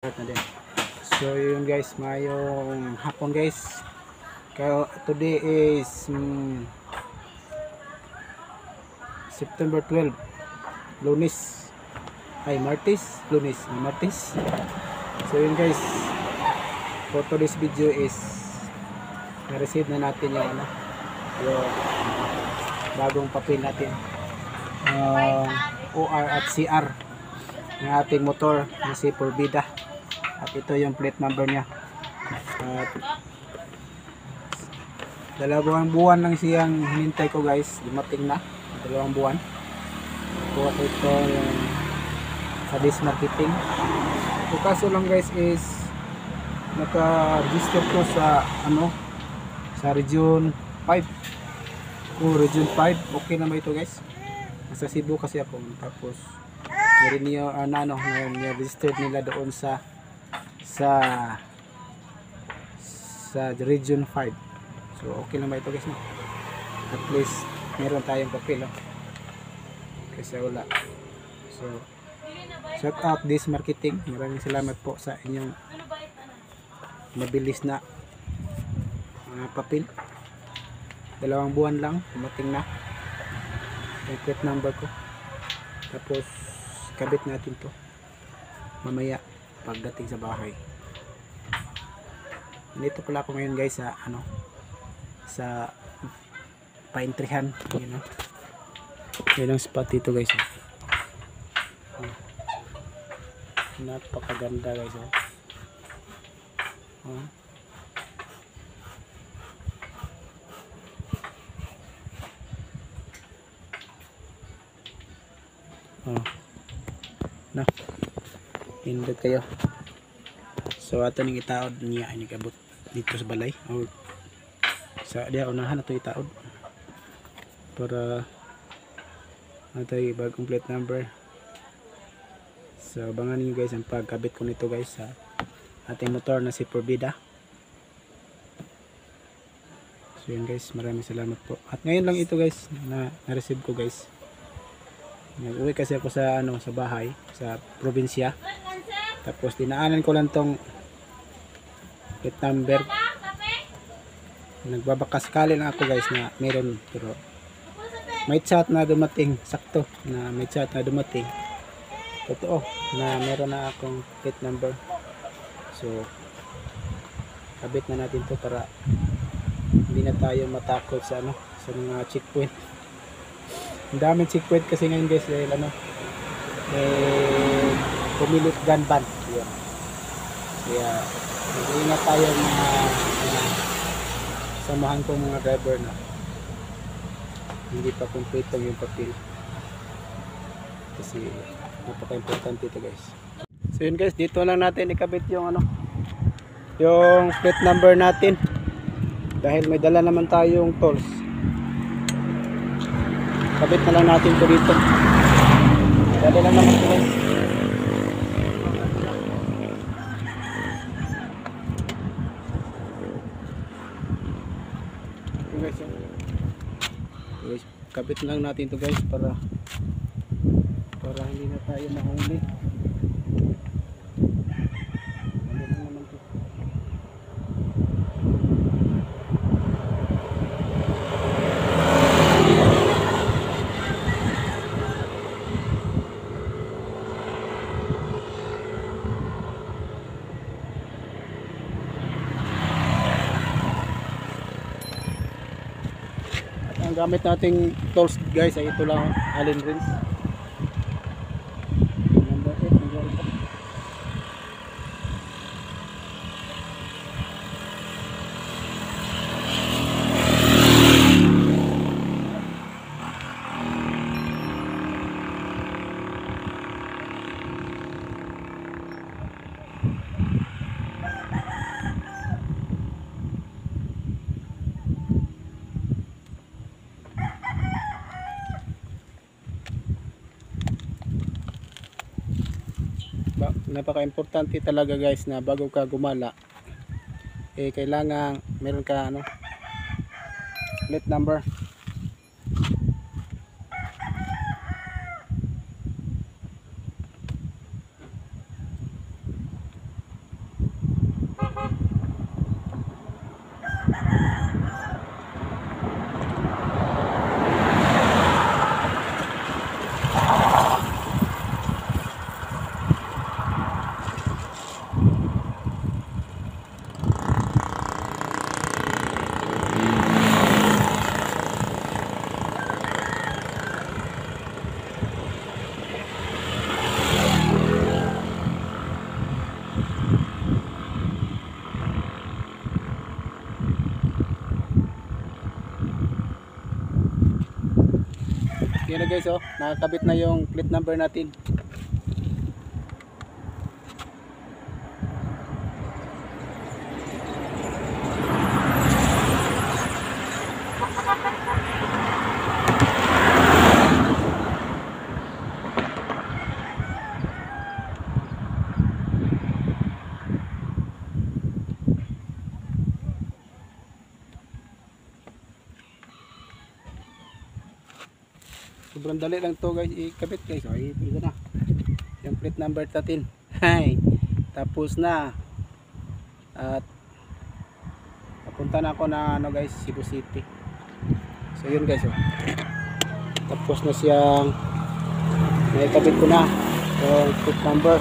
Start na din. So yun guys, mayong hapon guys. Today is September 12, Lunes. Ay, Martes, Lunes, Martes. So yun guys, for today's video is na-receive na natin yung yung bagong papel natin. OR at CR ng ating motor na si Forbida. At ito yung plate number niya. At dalawang buwan lang siyang hinintay ko guys. Dumating na. Dalawang buwan. Kuha ko ito yung sa This Marketing. So kaso lang guys is naka-register ko sa sa Region 5. Region 5. Okay na ba ito guys? Nasa Cebu kasi ako. Tapos registered nila doon sa Region 5. So okay lang ba ito guys, no? At least meron tayong papel, no? Kasi wala. So shout out This Marketing. Maraming salamat po sa inyong mabilis na papel. Dalawang buwan lang dumating na yung plate number ko. Tapos kabit natin to mamaya pagdating sa bahay. Dito pala ako ngayon guys sa sa paintrihan, yun ang spot dito guys. Napakaganda guys. Na pindot kayo. So ato ning itaod niya ani kabot dito sa balay o sa dia unahan ato itaod para natay bagong plate number. So abangan niyo guys ang pagkabit ko nito guys sa ating motor na si Forbida. So yun guys, maraming salamat po. At ngayon lang ito guys na-receive ko guys. Nag-uwi kasi ako sa sa bahay sa probinsya. Tapos dinaanan ko lang tong plate number. Nagbabaka sakali lang ako guys na meron, pero may chat na dumating, sakto na may chat na dumating. Totoo na meron na akong plate number. So kabit na natin to para hindi na tayo matakot sa sa mga checkpoint. Ang daming checkpoint kasi ngayon guys dahil pumilit gun ban. Kaya mag-iingat tayo mga samahan ko mga driver na hindi pa complete yung papel. Kasi napaka-importante ito guys. So yun guys, dito lang natin ikabit yung yung plate number natin. Dahil may dala naman tayong tools. Kabit na lang natin ito dito. Dali lang naman ito guys. Guys, kabit lang natin ito guys para hindi na tayo mahuli. Ang gamit nating tools guys ay ito lang, Allen wrench. Number 8, number 8. Napaka-importante talaga guys na bago ka gumala kailangan meron ka plate number. Yan na guys, oh, nakakabit na yung plate number natin. Sobrang dali lang to guys, ikabit guys. So, ito na. Yung plate number natin. Hay. Tapos na. At papunta na ako na ano guys, Cebu City. So yun guys, oh. Tapos na siyang naikabit ko na yung plate number.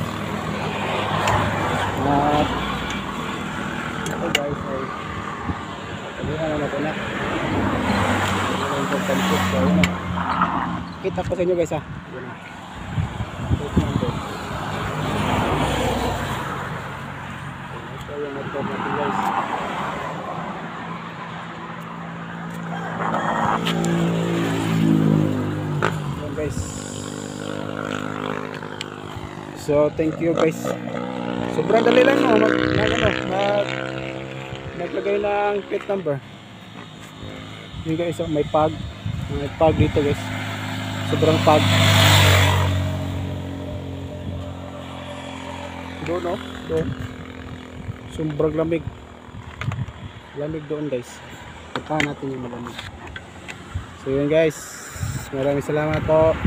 At ito guys, ay sabihan na ito na. Yung important po. So yun na. Kita ko sa inyo guys, ha. Yun na. Plate number. Ito yung motor natin guys. Yun guys. So thank you guys. Sobrang dali lang, no? Naglagay ng plate number. Yun guys, oh, may pag dito guys. Sobrang pag. Doon, no? Doon. Sobrang lamig. Lamig doon guys. Puntahan natin yung malamig. So yun guys. Maraming salamat po.